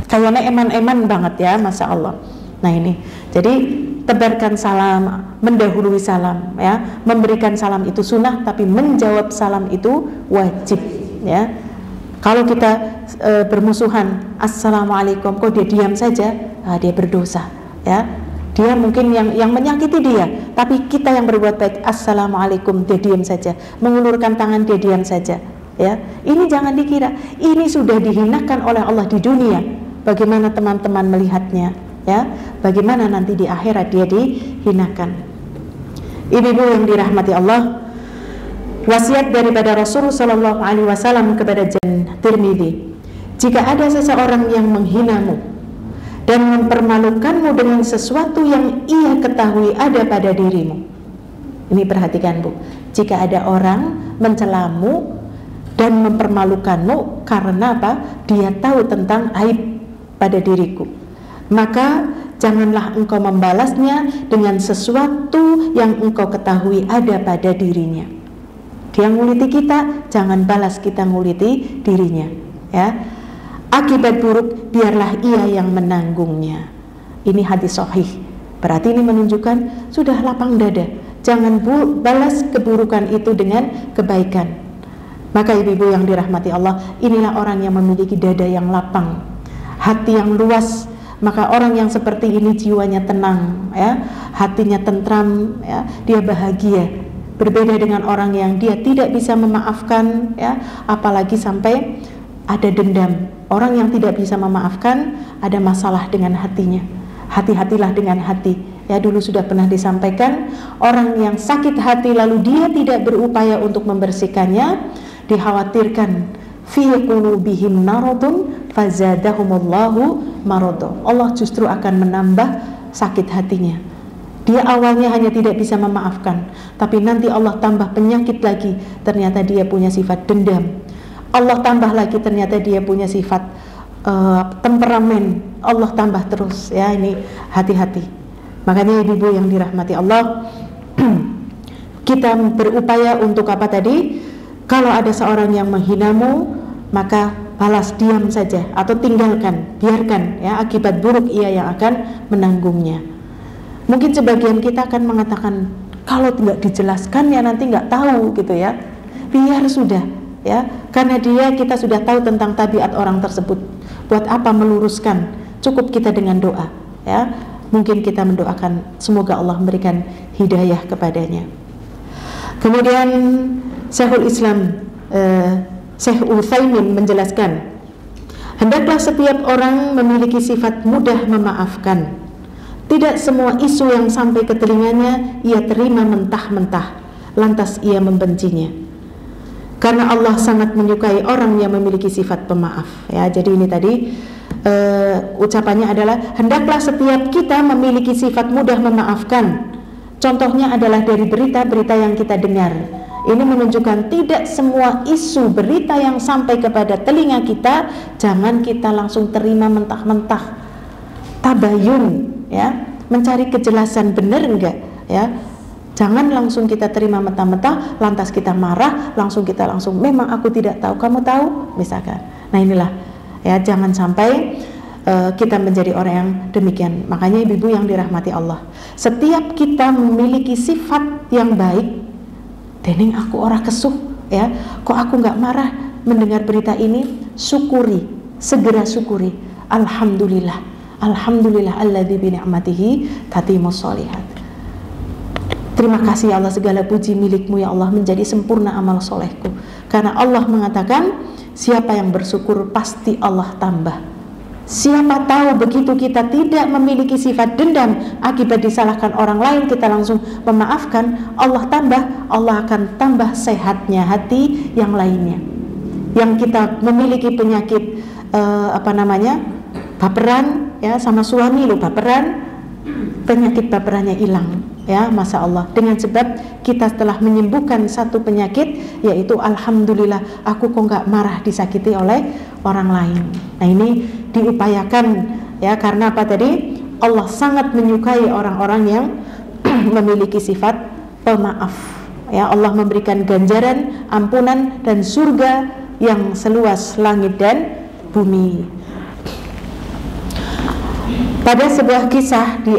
Kayaknya eman-eman banget, ya, Masya Allah. Nah ini, jadi tebarkan salam, mendahului salam, ya. Memberikan salam itu sunnah, tapi menjawab salam itu wajib, ya. Kalau kita bermusuhan, assalamualaikum, kok dia diam saja, dia berdosa, ya. Dia mungkin yang menyakiti dia, tapi kita yang berbuat baik, assalamualaikum, dia diam saja, mengulurkan tangan, dia diam saja, ya. Ini jangan dikira ini sudah dihinakan oleh Allah di dunia. Bagaimana teman-teman melihatnya, ya? Bagaimana nanti di akhirat dia dihinakan. Ibu-ibu yang dirahmati Allah, wasiat daripada Rasul Sallallahu Alaihi Wasallam kepada Tirmidzi, jika ada seseorang yang menghinamu dan mempermalukanmu dengan sesuatu yang ia ketahui ada pada dirimu. Ini perhatikan Bu, jika ada orang mencelamu dan mempermalukanmu karena apa? Dia tahu tentang aib pada diriku, maka janganlah engkau membalasnya dengan sesuatu yang engkau ketahui ada pada dirinya. Dia nguliti kita, jangan balas kita nguliti dirinya, ya. Akibat buruk biarlah ia yang menanggungnya. Ini hadis sahih. Berarti ini menunjukkan sudah lapang dada. Jangan balas keburukan itu dengan kebaikan. Maka ibu-ibu yang dirahmati Allah, inilah orang yang memiliki dada yang lapang, hati yang luas. Maka orang yang seperti ini jiwanya tenang, ya, hatinya tentram, ya, dia bahagia. Berbeda dengan orang yang dia tidak bisa memaafkan, ya, apalagi sampai ada dendam. Orang yang tidak bisa memaafkan ada masalah dengan hatinya. Hati-hatilah dengan hati. Ya, dulu sudah pernah disampaikan, orang yang sakit hati lalu dia tidak berupaya untuk membersihkannya, dikhawatirkan fi qulubihim maradun fazadahumullahu marada. Allah justru akan menambah sakit hatinya. Dia awalnya hanya tidak bisa memaafkan, tapi nanti Allah tambah penyakit lagi, ternyata dia punya sifat dendam. Allah tambah lagi, ternyata dia punya sifat temperamen. Allah tambah terus, ya. Ini hati-hati. Makanya ibu-ibu yang dirahmati Allah, kita berupaya untuk apa tadi? Kalau ada seorang yang menghinamu, maka balas diam saja atau tinggalkan, biarkan, ya. Akibat buruk ia yang akan menanggungnya. Mungkin sebagian kita akan mengatakan, kalau tidak dijelaskan ya nanti nggak tahu, gitu ya. Biar sudah. ya, karena kita sudah tahu tentang tabiat orang tersebut. Buat apa meluruskan? Cukup kita dengan doa, ya. Mungkin kita mendoakan semoga Allah memberikan hidayah kepadanya. Kemudian Syekhul Islam Syekh Utsaimin menjelaskan, hendaklah setiap orang memiliki sifat mudah memaafkan. Tidak semua isu yang sampai ke telinganya ia terima mentah-mentah, lantas ia membencinya. Karena Allah sangat menyukai orang yang memiliki sifat pemaaf. Ya, jadi ini tadi ucapannya adalah hendaklah setiap kita memiliki sifat mudah memaafkan. Contohnya adalah dari berita-berita yang kita dengar. Ini menunjukkan tidak semua isu berita yang sampai kepada telinga kita jangan kita langsung terima mentah-mentah. Tabayun, ya, mencari kejelasan, benar enggak, ya. Jangan langsung kita terima mentah-mentah, lantas kita marah, kita langsung memang aku tidak tahu, kamu tahu, misalkan. Nah inilah, ya, jangan sampai kita menjadi orang yang demikian. Makanya ibu-ibu yang dirahmati Allah, setiap kita memiliki sifat yang baik, dening aku ora kesuh, ya, kok aku nggak marah mendengar berita ini, syukuri, segera syukuri, alhamdulillah, alhamdulillah alladzi bi ni'matihi tatimmus sholihat. Terima kasih ya Allah, segala puji milikmu ya Allah, menjadi sempurna amal solehku. Karena Allah mengatakan siapa yang bersyukur pasti Allah tambah. Siapa tahu begitu kita tidak memiliki sifat dendam akibat disalahkan orang lain, kita langsung memaafkan, Allah tambah, Allah akan tambah sehatnya hati yang lainnya. Yang kita memiliki penyakit baperan, ya, sama suami lo baperan, penyakit baperannya hilang, ya, masya Allah. Dengan sebab kita telah menyembuhkan satu penyakit, yaitu alhamdulillah aku kok nggak marah disakiti oleh orang lain. Nah ini diupayakan, ya, karena apa tadi? Allah sangat menyukai orang-orang yang memiliki sifat pemaaf, ya. Allah memberikan ganjaran, ampunan dan surga yang seluas langit dan bumi. Pada sebuah kisah di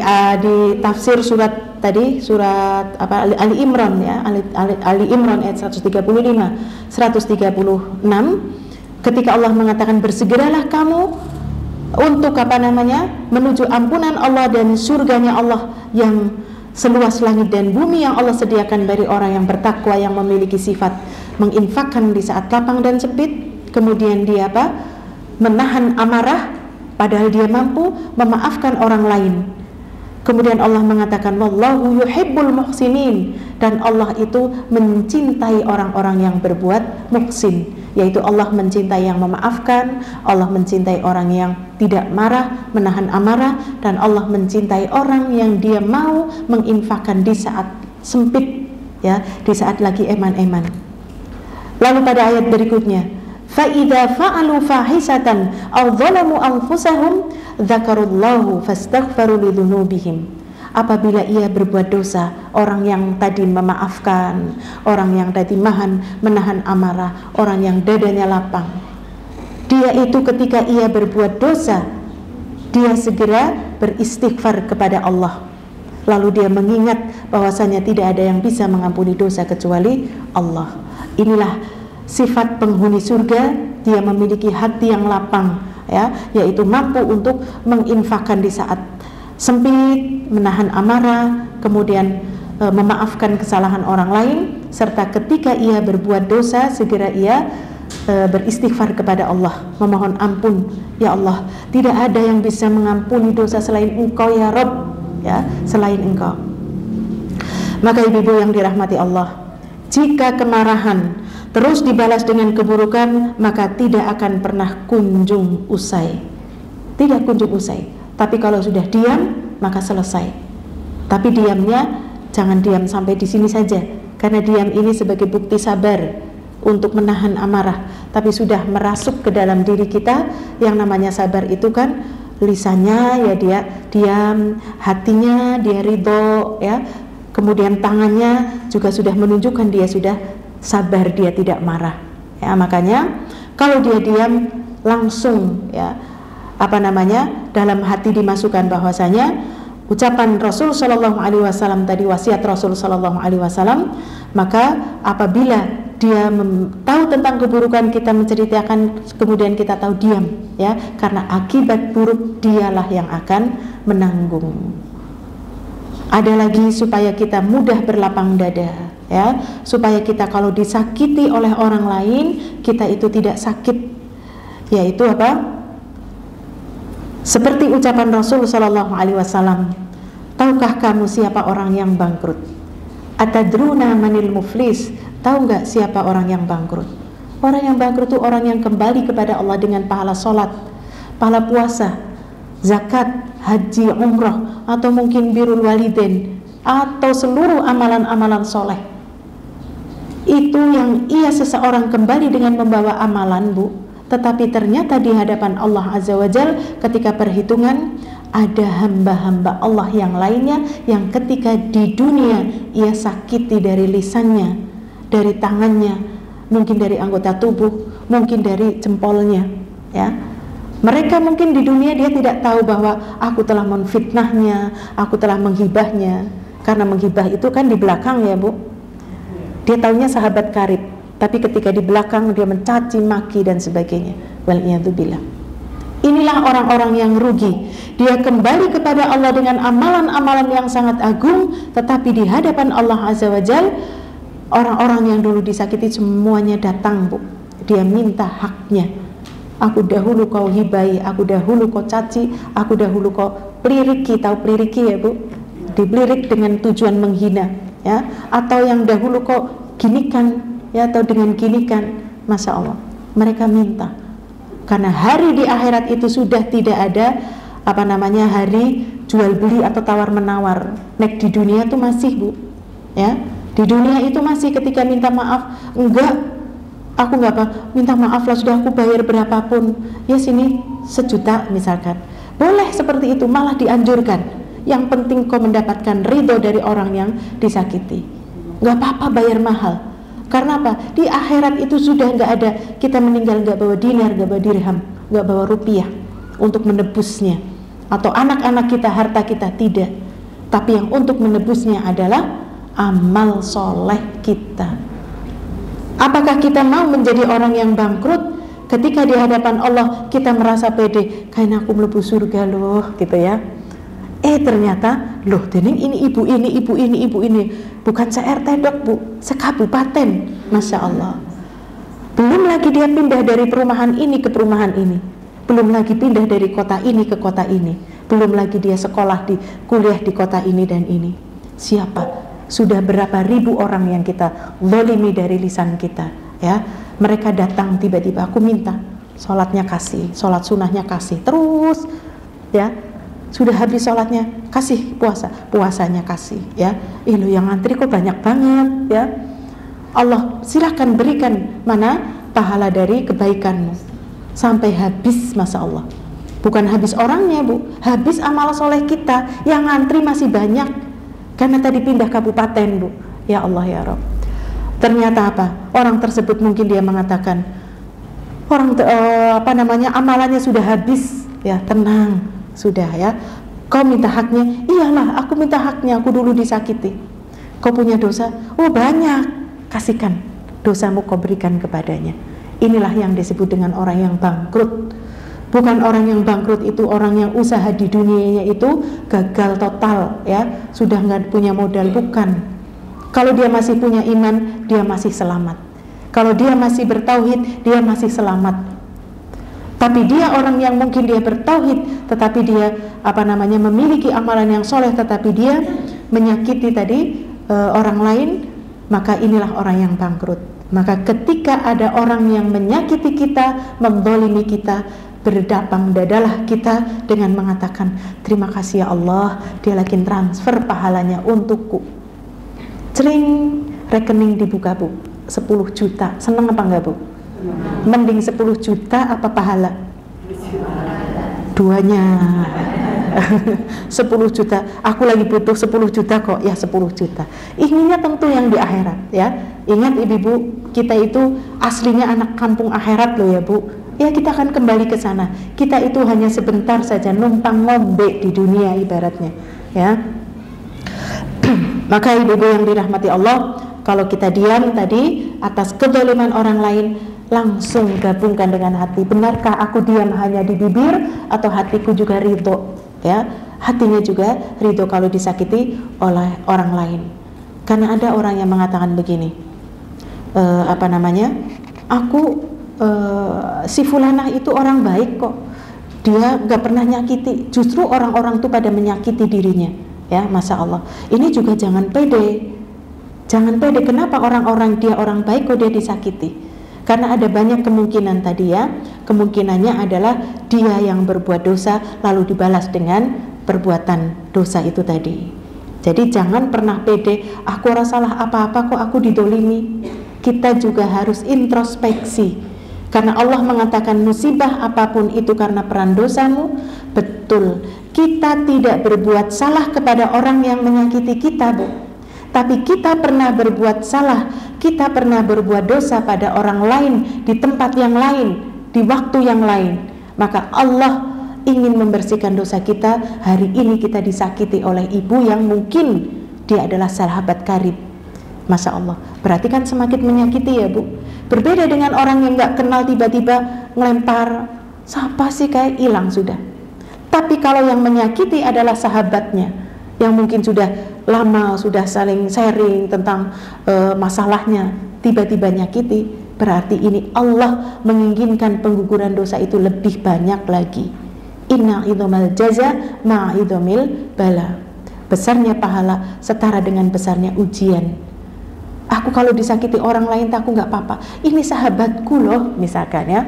tafsir surat tadi, surat Ali Imran, ya, Ali Imran ayat 135, 136, ketika Allah mengatakan bersegeralah kamu untuk menuju ampunan Allah dan surganya Allah yang seluas langit dan bumi yang Allah sediakan bagi orang yang bertakwa, yang memiliki sifat menginfakkan di saat lapang dan sempit. Kemudian dia menahan amarah padahal dia mampu memaafkan orang lain. Kemudian Allah mengatakan wallahu yuhibbul muhsinin, dan Allah itu mencintai orang-orang yang berbuat muhsin, yaitu Allah mencintai yang memaafkan, Allah mencintai orang yang tidak marah, menahan amarah, dan Allah mencintai orang yang dia mau menginfakkan di saat sempit, ya, di saat lagi eman-eman. Lalu pada ayat berikutnya, fa idza fa'alu fahisatan aw dzalamu anfusahum dzakarullahu fastaghfaru lidzunubihim. Apabila ia berbuat dosa, orang yang tadi memaafkan, orang yang tadi menahan amarah, orang yang dadanya lapang, dia itu ketika ia berbuat dosa, dia segera beristighfar kepada Allah. Lalu dia mengingat bahwasanya tidak ada yang bisa mengampuni dosa kecuali Allah. Inilah sifat penghuni surga, dia memiliki hati yang lapang, ya, yaitu mampu untuk menginfakkan di saat sempit, menahan amarah, kemudian memaafkan kesalahan orang lain, serta ketika ia berbuat dosa segera ia beristighfar kepada Allah, memohon ampun, ya Allah, tidak ada yang bisa mengampuni dosa selain Engkau ya Rabb, ya, selain Engkau. Maka ibu-ibu yang dirahmati Allah, jika kemarahan terus dibalas dengan keburukan, maka tidak akan pernah kunjung usai. Tidak kunjung usai. Tapi kalau sudah diam, maka selesai. Tapi diamnya jangan diam sampai di sini saja, karena diam ini sebagai bukti sabar untuk menahan amarah. Tapi sudah merasuk ke dalam diri kita, yang namanya sabar itu kan lisannya ya dia diam, hatinya dia ridho, ya. Kemudian tangannya juga sudah menunjukkan dia sudah sabar, dia tidak marah, ya. Makanya kalau dia diam langsung, ya, dalam hati dimasukkan bahwasanya ucapan Rasul Shallallahu Alaihi Wasallam tadi, wasiat Rasul Shallallahu Alaihi Wasallam, maka apabila dia tahu tentang keburukan kita, menceritakan, kemudian kita tahu diam, ya, karena akibat buruk dialah yang akan menanggung. Ada lagi supaya kita mudah berlapang dada, ya, supaya kita kalau disakiti oleh orang lain, kita itu tidak sakit, yaitu apa? Seperti ucapan Rasul sallallahu alaihi wasallam, tahukah kamu siapa orang yang bangkrut? Atadruna manil muflis? Tahu nggak siapa orang yang bangkrut? Orang yang bangkrut itu orang yang kembali kepada Allah dengan pahala sholat, pahala puasa, zakat, haji, umrah, atau mungkin birrul walidain, atau seluruh amalan-amalan soleh. Itu yang seseorang kembali dengan membawa amalan, Bu. Tetapi ternyata di hadapan Allah Azza wa Jal ketika perhitungan, ada hamba-hamba Allah yang lainnya yang ketika di dunia ia sakiti dari lisannya, dari tangannya, mungkin dari anggota tubuh, mungkin dari jempolnya, ya. Mereka mungkin di dunia dia tidak tahu bahwa aku telah menfitnahnya, aku telah menghibahnya. Karena menghibah itu kan di belakang, ya Bu. Dia taunya sahabat karib, tapi ketika di belakang dia mencaci maki dan sebagainya. Wal'iyadzubillah. Inilah orang-orang yang rugi. Dia kembali kepada Allah dengan amalan-amalan yang sangat agung, tetapi di hadapan Allah Azza wa Jal, orang-orang yang dulu disakiti semuanya datang, Bu. Dia minta haknya. Aku dahulu kau hibai, aku dahulu kau caci, aku dahulu kau peliriki. Tahu peliriki, ya Bu? Dipelirik dengan tujuan menghina, ya. Atau yang dahulu kau ginikan, ya, atau dengan ginikan. Masya Allah, mereka minta. Karena hari di akhirat itu sudah tidak ada hari jual beli atau tawar menawar. Nek di dunia itu masih, Bu, ya. Di dunia itu masih ketika minta maaf, enggak, aku enggak apa, minta maaf lah, sudah aku bayar berapapun, ya sini 1 juta misalkan. Boleh seperti itu, malah dianjurkan. Yang penting kau mendapatkan ridho dari orang yang disakiti. Enggak apa-apa bayar mahal. Karena apa? Di akhirat itu sudah enggak ada, kita meninggal enggak bawa dinar, enggak bawa dirham, enggak bawa rupiah untuk menebusnya. Atau anak-anak kita, harta kita, tidak. Tapi yang untuk menebusnya adalah amal soleh kita. Apakah kita mau menjadi orang yang bangkrut ketika di hadapan Allah kita merasa pede, kayaknya aku mlebu surga loh, gitu ya. Ternyata loh, dening ini ibu ini bukan se-RT dok, Bu, sekabupaten. Masya Allah. Belum lagi dia pindah dari perumahan ini ke perumahan ini, belum lagi pindah dari kota ini ke kota ini, belum lagi dia kuliah di kota ini dan ini. Siapa? Sudah berapa ribu orang yang kita zalimi dari lisan kita, ya. Mereka datang tiba-tiba, aku minta sholatnya kasih, sholat sunnahnya kasih, terus, ya. Sudah habis sholatnya kasih, puasanya kasih, ya. Lo yang antri kok banyak banget, ya. Allah silahkan berikan mana pahala dari kebaikanmu sampai habis. Masya Allah. Bukan habis orangnya, Bu, habis amal soleh kita. Yang antri masih banyak karena tadi pindah kabupaten, Bu. Ya Allah ya Rabb. Ternyata apa? Orang tersebut mungkin dia mengatakan, amalannya sudah habis, ya. Tenang, sudah, ya. Kau minta haknya? Iyalah, aku minta haknya, aku dulu disakiti. Kau punya dosa? Oh banyak, kasihkan dosamu, kau berikan kepadanya. Inilah yang disebut dengan orang yang bangkrut. Bukan orang yang bangkrut itu orang yang usaha di dunianya itu gagal total, ya, sudah nggak punya modal. Bukan. Kalau dia masih punya iman, dia masih selamat. Kalau dia masih bertauhid, dia masih selamat. Tapi dia orang yang mungkin dia bertauhid, tetapi dia memiliki amalan yang soleh, tetapi dia menyakiti tadi orang lain, maka inilah orang yang bangkrut. Maka ketika ada orang yang menyakiti kita, mendolimi kita, berdapang dadalah kita dengan mengatakan, terima kasih ya Allah, dia lagi transfer pahalanya untukku. Cering, rekening dibuka, Bu, 10 juta, seneng apa enggak, Bu? Mending 10 juta apa pahala? Duanya. 10 juta, aku lagi butuh 10 juta kok, ya 10 juta. Inginnya tentu yang di akhirat, ya. Ingat ibu-ibu, kita itu aslinya anak kampung akhirat loh ya, Bu. Ya, kita akan kembali ke sana. Kita itu hanya sebentar saja numpang ngombe di dunia ibaratnya, ya. Maka ibu-ibu yang dirahmati Allah, kalau kita diam tadi atas kezaliman orang lain, langsung gabungkan dengan hati. Benarkah aku diam hanya di bibir atau hatiku juga ridho? Ya, hatinya juga ridho kalau disakiti oleh orang lain. Karena ada orang yang mengatakan begini, si fulanah itu orang baik kok, dia gak pernah nyakiti. Justru orang-orang itu pada menyakiti dirinya. Ya, Masya Allah. Ini juga jangan pede. Jangan pede. Kenapa orang-orang dia orang baik kok dia disakiti? Karena ada banyak kemungkinan tadi ya. Kemungkinannya adalah dia yang berbuat dosa lalu dibalas dengan perbuatan dosa itu tadi. Jadi jangan pernah pede, aku ora salah apa-apa kok aku didolimi. Kita juga harus introspeksi. Karena Allah mengatakan musibah apapun itu karena peran dosamu. Betul, kita tidak berbuat salah kepada orang yang menyakiti kita, Bu. Tapi kita pernah berbuat salah, kita pernah berbuat dosa pada orang lain, di tempat yang lain, di waktu yang lain. Maka Allah ingin membersihkan dosa kita. Hari ini kita disakiti oleh ibu yang mungkin dia adalah sahabat karib. Masya Allah, berarti kan semakin menyakiti ya Bu. Berbeda dengan orang yang gak kenal tiba-tiba ngelempar, siapa sih, kayak hilang sudah. Tapi kalau yang menyakiti adalah sahabatnya, yang mungkin sudah lama, sudah saling sharing tentang masalahnya, tiba-tiba nyakiti, berarti ini Allah menginginkan pengguguran dosa itu lebih banyak lagi. Inna idhamal jaza ma'idhamil bala. Besarnya pahala setara dengan besarnya ujian. Aku kalau disakiti orang lain aku gak apa-apa. Ini sahabatku loh, misalkan ya,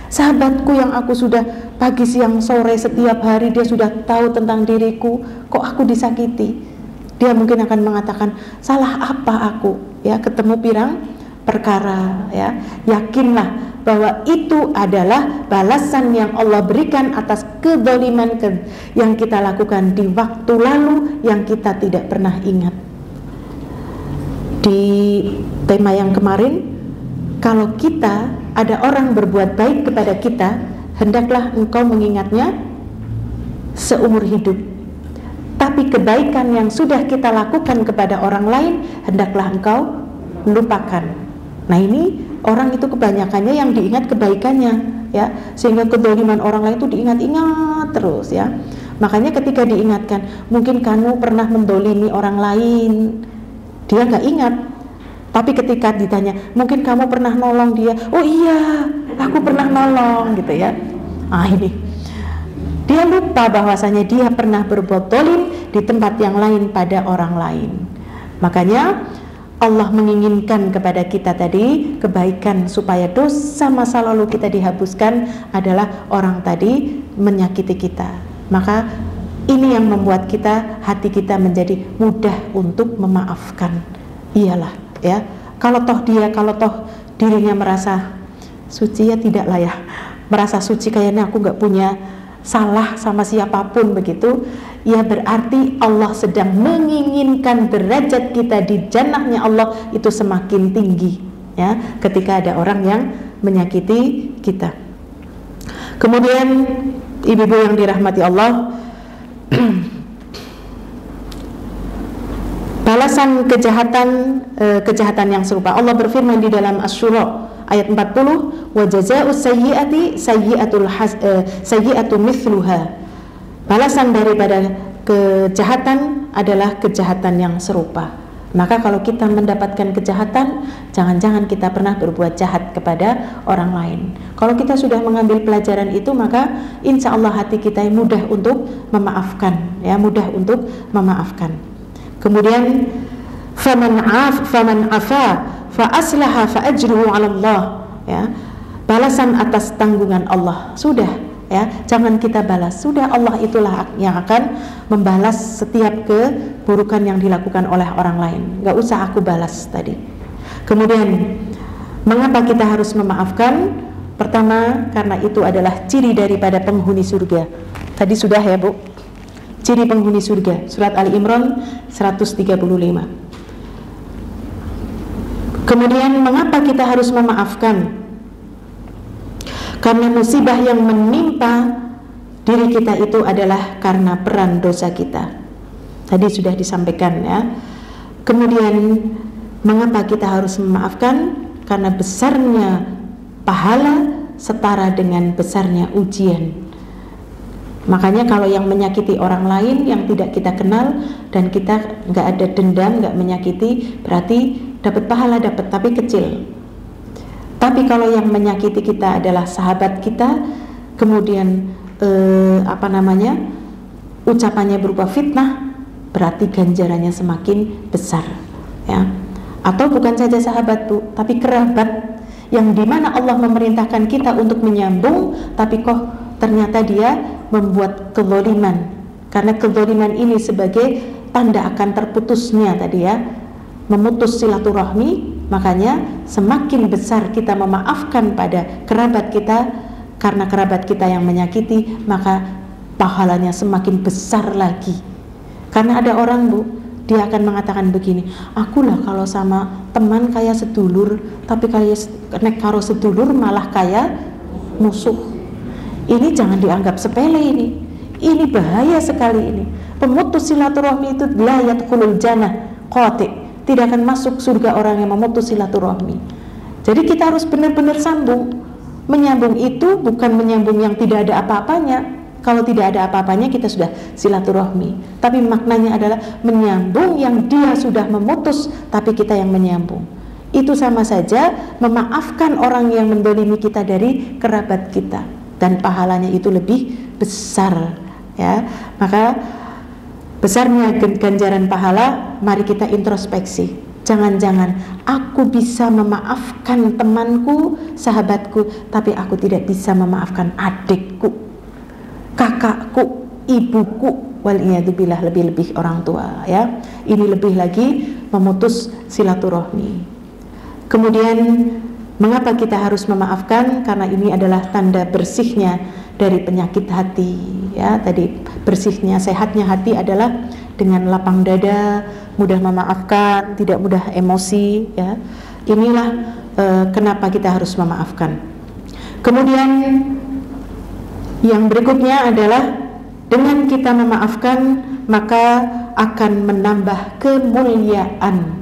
sahabatku yang aku sudah pagi siang sore setiap hari dia sudah tahu tentang diriku, kok aku disakiti? Dia mungkin akan mengatakan, salah apa aku? Ya, ketemu pirang perkara ya. Yakinlah bahwa itu adalah balasan yang Allah berikan atas kezaliman yang kita lakukan di waktu lalu yang kita tidak pernah ingat. Di tema yang kemarin, kalau kita ada orang berbuat baik kepada kita, hendaklah engkau mengingatnya seumur hidup. Tapi kebaikan yang sudah kita lakukan kepada orang lain, hendaklah engkau lupakan. Nah, ini orang itu kebanyakannya yang diingat kebaikannya ya, sehingga kezaliman orang lain itu diingat-ingat terus ya. Makanya ketika diingatkan, mungkin kamu pernah mendolimi orang lain, dia nggak ingat. Tapi ketika ditanya, mungkin kamu pernah nolong dia, oh iya, aku pernah nolong gitu ya. Ini dia lupa bahwasanya dia pernah berbuat zalim di tempat yang lain pada orang lain. Makanya Allah menginginkan kepada kita tadi kebaikan supaya dosa masa lalu kita dihapuskan adalah orang tadi menyakiti kita. Maka ini yang membuat kita, hati kita menjadi mudah untuk memaafkan. Iyalah ya, kalau toh dirinya merasa suci, ya tidaklah ya, merasa suci kayaknya aku gak punya salah sama siapapun begitu, ya berarti Allah sedang menginginkan derajat kita di jannahnya Allah itu semakin tinggi ya, ketika ada orang yang menyakiti kita. Kemudian ibu-ibu yang dirahmati Allah, balasan kejahatan yang serupa. Allah berfirman di dalam Asy-Syura ayat 40, wa jazaa'us sayyi'ati sayyi'atu mithluha. Balasan daripada kejahatan adalah kejahatan yang serupa. Maka kalau kita mendapatkan kejahatan, jangan-jangan kita pernah berbuat jahat kepada orang lain. Kalau kita sudah mengambil pelajaran itu, maka insya Allah hati kita mudah untuk memaafkan ya, mudah untuk memaafkan. Kemudian faman afa fa aslaha fa ajruhu 'ala Allah ya. Balasan atas tanggungan Allah. Sudah ya, jangan kita balas. Sudah, Allah itulah yang akan membalas setiap keburukan yang dilakukan oleh orang lain. Gak usah aku balas tadi. Kemudian mengapa kita harus memaafkan? Pertama, karena itu adalah ciri daripada penghuni surga. Tadi sudah ya Bu, ciri penghuni surga, surat Ali Imran 135. Kemudian mengapa kita harus memaafkan? Karena musibah yang menimpa diri kita itu adalah karena peran dosa kita. Tadi sudah disampaikan ya. Kemudian Mengapa kita harus memaafkan? Karena besarnya pahala setara dengan besarnya ujian. Makanya kalau yang menyakiti orang lain yang tidak kita kenal dan kita nggak ada dendam, nggak menyakiti, berarti dapat pahala, dapat, tapi kecil. Tapi kalau yang menyakiti kita adalah sahabat kita, kemudian ucapannya berupa fitnah, berarti ganjarannya semakin besar, ya. Atau bukan saja sahabat, Bu, tapi kerabat, yang dimana Allah memerintahkan kita untuk menyambung, tapi kok ternyata dia membuat kezaliman. Karena kezaliman ini sebagai tanda akan terputusnya tadi, ya, memutus silaturahmi. Makanya semakin besar kita memaafkan pada kerabat kita, karena kerabat kita yang menyakiti, maka pahalanya semakin besar lagi. Karena ada orang, Bu, dia akan mengatakan begini, akulah kalau sama teman kayak sedulur, tapi kayak nek karo sedulur malah kayak musuh. Ini jangan dianggap sepele ini. Ini bahaya sekali ini. Pemutus silaturahmi itu la yadkhulul jannah qati'. Tidak akan masuk surga orang yang memutus silaturahmi. Jadi kita harus benar-benar sambung. Menyambung itu bukan menyambung yang tidak ada apa-apanya. Kalau tidak ada apa-apanya kita sudah silaturahmi. Tapi maknanya adalah menyambung yang dia sudah memutus, tapi kita yang menyambung. Itu sama saja memaafkan orang yang mendolimi kita dari kerabat kita, dan pahalanya itu lebih besar, ya. Maka besarnya ganjaran pahala, mari kita introspeksi. Jangan-jangan aku bisa memaafkan temanku, sahabatku, tapi aku tidak bisa memaafkan adikku, kakakku, ibuku, waliyadzubillah, lebih-lebih orang tua, ya. Ini lebih lagi memutus silaturahmi. Kemudian mengapa kita harus memaafkan? Karena ini adalah tanda bersihnya dari penyakit hati, ya. Tadi bersihnya, sehatnya hati adalah dengan lapang dada, mudah memaafkan, tidak mudah emosi, ya. Inilah kenapa kita harus memaafkan. Kemudian yang berikutnya adalah dengan kita memaafkan maka akan menambah kemuliaan.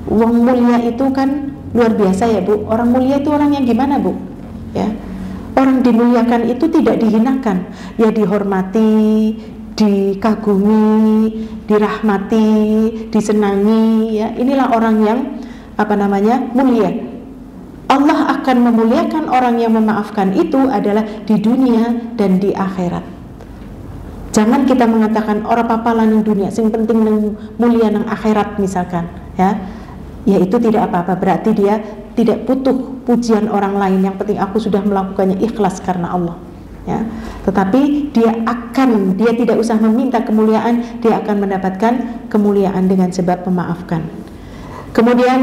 Wong mulia itu kan luar biasa, ya, Bu. Orang mulia itu orang yang gimana, Bu? Ya. Orang dimuliakan itu tidak dihinakan, ya, dihormati, dikagumi, dirahmati, disenangi, ya. Inilah orang yang mulia. Allah akan memuliakan orang yang memaafkan itu adalah di dunia dan di akhirat. Jangan kita mengatakan orang papalan yang dunia, sing penting nang mulia nang akhirat misalkan, ya. Ya itu tidak apa-apa, berarti dia tidak butuh pujian orang lain, yang penting aku sudah melakukannya ikhlas karena Allah, ya. Tetapi dia tidak usah meminta kemuliaan, dia akan mendapatkan kemuliaan dengan sebab memaafkan. Kemudian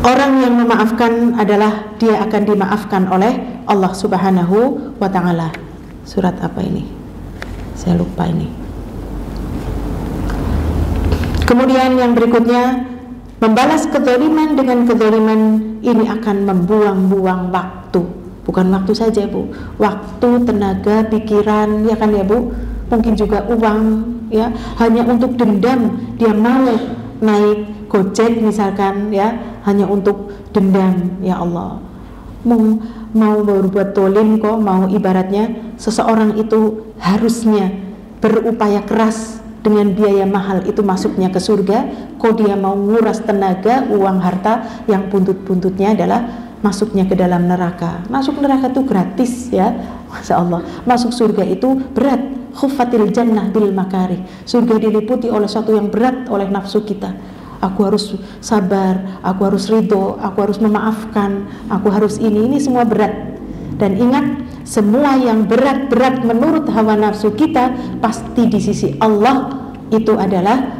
orang yang memaafkan adalah dia akan dimaafkan oleh Allah Subhanahu wa ta'ala. Surat apa ini? Saya lupa ini. Kemudian yang berikutnya, membalas kezaliman dengan kezaliman ini akan membuang-buang waktu. Bukan waktu saja, Bu. Waktu, tenaga, pikiran, ya kan, ya, Bu. Mungkin juga uang, ya. Hanya untuk dendam, dia mau naik Gojek misalkan, ya, hanya untuk dendam, ya Allah. Mau berbuat tolim kok, mau ibaratnya seseorang itu harusnya berupaya keras dengan biaya mahal itu masuknya ke surga, kok dia mau nguras tenaga, uang, harta yang buntut-buntutnya adalah masuknya ke dalam neraka. Masuk neraka itu gratis, ya, Masya Allah. Masuk surga itu berat. Khuffatil jannah bil makarih. Surga diliputi oleh sesuatu yang berat oleh nafsu kita. Aku harus sabar, aku harus ridho, aku harus memaafkan, aku harus ini semua berat. Dan ingat, semua yang berat-berat menurut hawa nafsu kita pasti di sisi Allah itu adalah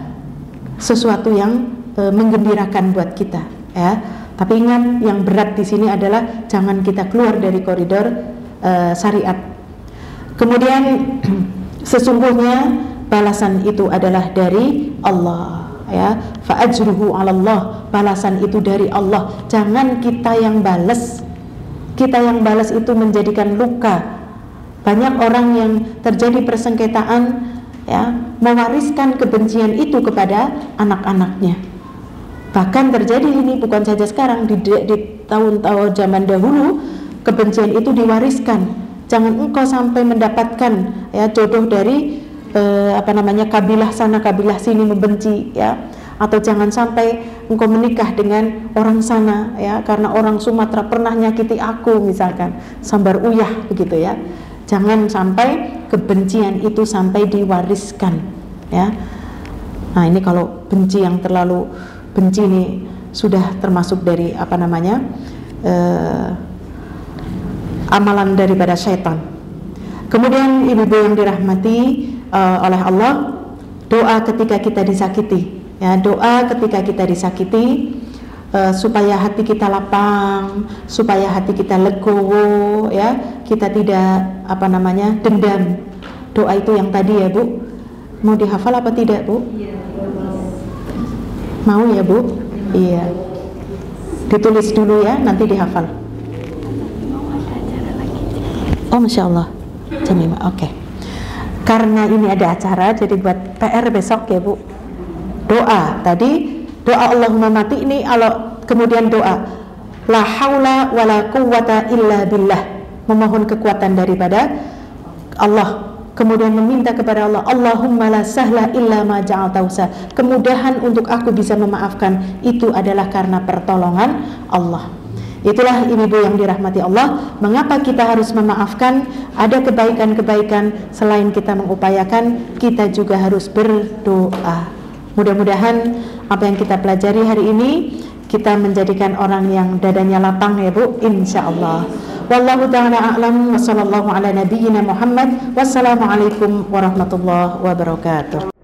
sesuatu yang menggembirakan buat kita, ya. Tapi ingat, yang berat di sini adalah jangan kita keluar dari koridor syariat. Kemudian sesungguhnya balasan itu adalah dari Allah, ya. Fa ajruhu 'alallah, balasan itu dari Allah. Jangan kita yang balas. Kita yang balas itu menjadikan luka. Banyak orang yang terjadi persengketaan, ya, mewariskan kebencian itu kepada anak-anaknya. Bahkan terjadi ini bukan saja sekarang, di tahun-tahun zaman dahulu kebencian itu diwariskan. Jangan engkau sampai mendapatkan ya jodoh dari kabilah sana kabilah sini membenci ya, atau jangan sampai engkau menikah dengan orang sana ya karena orang Sumatera pernah nyakiti aku misalkan, sambar uyah begitu ya. Jangan sampai kebencian itu sampai diwariskan ya. Nah, ini kalau benci yang terlalu benci ini sudah termasuk dari amalan daripada syaitan. Kemudian ibu-ibu yang dirahmati oleh Allah, doa ketika kita disakiti ya, doa ketika kita disakiti supaya hati kita lapang, supaya hati kita legowo ya, kita tidak dendam. Doa itu yang tadi ya Bu, mau dihafal apa tidak Bu? Mau ya Bu? Iya. Ditulis dulu ya, nanti dihafal. Oh Masya Allah, jam 5, oke. Karena ini ada acara, jadi buat PR besok ya Bu. Doa tadi, doa Allahumma mati ini, kemudian doa la haula wala quwwata illa billah, memohon kekuatan daripada Allah. Kemudian meminta kepada Allah, Allahumma la sahla illa ma ja'altahu sah, kemudahan untuk aku bisa memaafkan itu adalah karena pertolongan Allah. Itulah ibu-ibu yang dirahmati Allah, mengapa kita harus memaafkan. Ada kebaikan-kebaikan, selain kita mengupayakan, kita juga harus berdoa. Mudah-mudahan apa yang kita pelajari hari ini, kita menjadikan orang yang dadanya lapang ya Bu, insyaallah. Wallahu ta'ala a'lam wa sallallahu ala nabiyyina Muhammad. Wassalamualaikum warahmatullahi wabarakatuh.